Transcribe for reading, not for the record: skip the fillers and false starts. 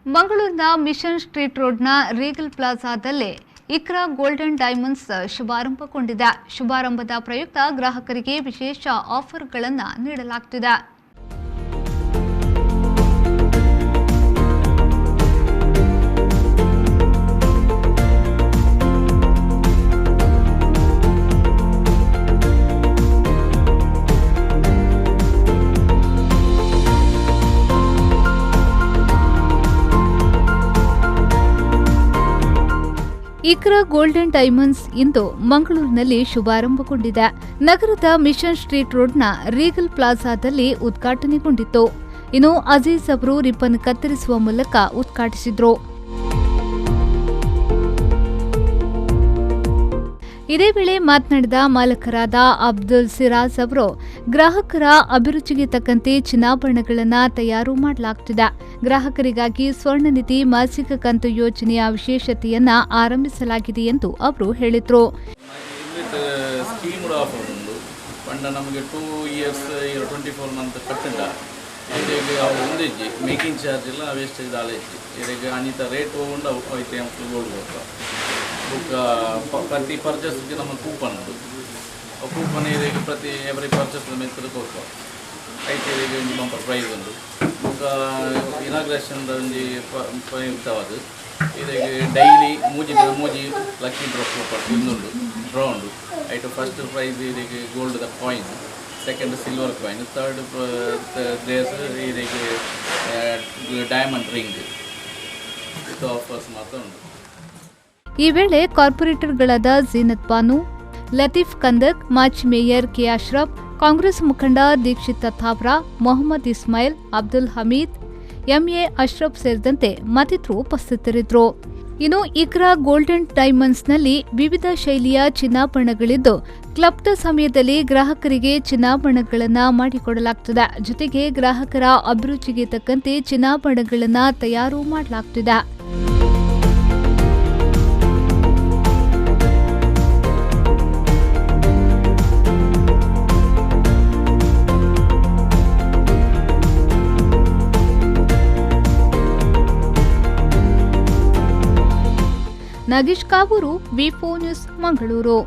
ಮಂಗಳೂರಿನ mission street ರೋಡ್ನ regal ಪ್ಲಾಜಾದಲ್ಲಿ ಇಕ್ರಾ ಗೋಲ್ಡನ್ ಡೈಮಂಡ್ಸ್ ಶುಭಾರಂಭಗೊಂಡಿದೆ. ಶುಭಾರಂಭದ ಪ್ರಯುಕ್ತ ಗ್ರಾಹಕರಿಗೆ ವಿಶೇಷ ಆಫರ್ಗಳನ್ನು ನೀಡಲಾಗುತ್ತಿದೆ. ಇಕ್ರಾ ಗೋಲ್ಡನ್ ಡೈಮಂಡ್ಸ್ ಇಂದು ಮಂಗಳೂರಿನಲ್ಲಿ ಶುಭಾರಂಭಗೊಂಡಿದೆ. ನಗರದ ಮಿಷನ್ ಸ್ಟ್ರೀಟ್ ರೋಡ್ನ ರೀಗಲ್ ಪ್ಲಾಜಾದಲ್ಲಿ ಉದ್ಘಾಟನೆಗೊಂಡಿತ್ತು. ಇನ್ನು ಅಜೀಜ್ ಅವರು ರಿಬ್ಬನ್ ಕತ್ತರಿಸುವ ಮೂಲಕ ಉದ್ಘಾಟಿಸಿದ್ರು. ಇದೇ ವೇಳೆ ಮಾತನಾಡಿದ ಮಾಲಕರಾದ ಅಬ್ದುಲ್ ಸಿರಾಜ್ ಅವರು, ಗ್ರಾಹಕರ ಅಭಿರುಚಿಗೆ ತಕ್ಕಂತೆ ಚಿನ್ನಾಭರಣಗಳನ್ನು ತಯಾರು ಮಾಡಲಾಗುತ್ತಿದೆ. ಗ್ರಾಹಕರಿಗಾಗಿ ಸ್ವರ್ಣನಿಧಿ ಮಾಸಿಕ ಕಂತು ಯೋಜನೆಯ ವಿಶೇಷತೆಯನ್ನ ಆರಂಭಿಸಲಾಗಿದೆ ಎಂದು ಅವರು ಹೇಳಿದರು. ಮೇಕಿಂಗ್ ಚಾರ್ಜ್ ಎಲ್ಲ ವೇಸ್ಟೇಜ್ ಆಲೈತಿ ಇದಕ್ಕೆ ಅನಿತ ರೇಟ್ ಹೋಗೊಂಡು ಐತೆ ಗೋಲ್ಡ್ ಪ್ರತಿ ಪರ್ಚೇಸ್ಗೆ ನಮ್ಮ ಕೂಪನ್ ಉಂಟು. ಕೂಪನ್ ಇದಕ್ಕೆ ಪ್ರತಿ ಎವ್ರಿ ಪರ್ಚೇಸ್ ಮೆತ್ತದಕ್ಕೆ ಹೋಗ್ತಾವೆ ಐತೆ ಇದಕ್ಕೆ ಒಂದು ಬಂಪರ್ ಪ್ರೈಸ್ ಉಂಟು. ಇನಾಗ್ರೇಷನ್ ಒಂದು ಇರ್ತವದು ಇದಕ್ಕೆ ಡೈಲಿ ಮೂಜಿ ಲಕ್ಕಿ ಡ್ರಾಪ್ ಇನ್ನುಂಡು ಡ್ರಾ ಉಂಟು ಐಟು. ಫಸ್ಟ್ ಪ್ರೈಸ್ ಇದಕ್ಕೆ gold the coin, second silver coin, third place ಇದಕ್ಕೆ ಡೈಮಂಡ್ ರಿಂಗ್. ಇದು ಆಫರ್ಸ್ ಮಾತ್ರ ಉಂಟು. ಈ ವೇಳೆ ಕಾರ್ಪೊರೇಟರ್ಗಳಾದ ಝೀನತ್ ಬಾನು, ಲತೀಫ್ ಕಂದಕ್, ಮಾಜಿ ಮೇಯರ್ ಕೆ ಅಶ್ರಫ್, ಕಾಂಗ್ರೆಸ್ ಮುಖಂಡ ದೀಕ್ಷಿತ್ ತಥಾವ್ರಾ, ಮೊಹಮ್ಮದ್ ಇಸ್ಮಾಯಿಲ್, ಅಬ್ದುಲ್ ಹಮೀದ್, ಎಂಎ ಅಶ್ರಫ್ ಸೇರಿದಂತೆ ಮತ್ತಿತರರು ಉಪಸ್ಥಿತರಿದ್ದರು. ಇನ್ನು ಇಕ್ರಾ ಗೋಲ್ಡನ್ ಡೈಮಂಡ್ಸ್ನಲ್ಲಿ ವಿವಿಧ ಶೈಲಿಯ ಚಿನ್ನಾಭರಣಗಳಿದ್ದು, ಕ್ಲಬ್ನ ಸಮಯದಲ್ಲಿ ಗ್ರಾಹಕರಿಗೆ ಚಿನ್ನಾಭರಣಗಳನ್ನು ಮಾಡಿಕೊಡಲಾಗುತ್ತದೆ. ಜೊತೆಗೆ ಗ್ರಾಹಕರ ಅಭಿರುಚಿಗೆ ತಕ್ಕಂತೆ ಚಿನ್ನಾಭರಣಗಳನ್ನು ತಯಾರು ಮಾಡಲಾಗುತ್ತಿದೆ. ನಾಗೇಶ್ ಕಾವೂರು, ವಿ4 ನ್ಯೂಸ್, ಮಂಗಳೂರು.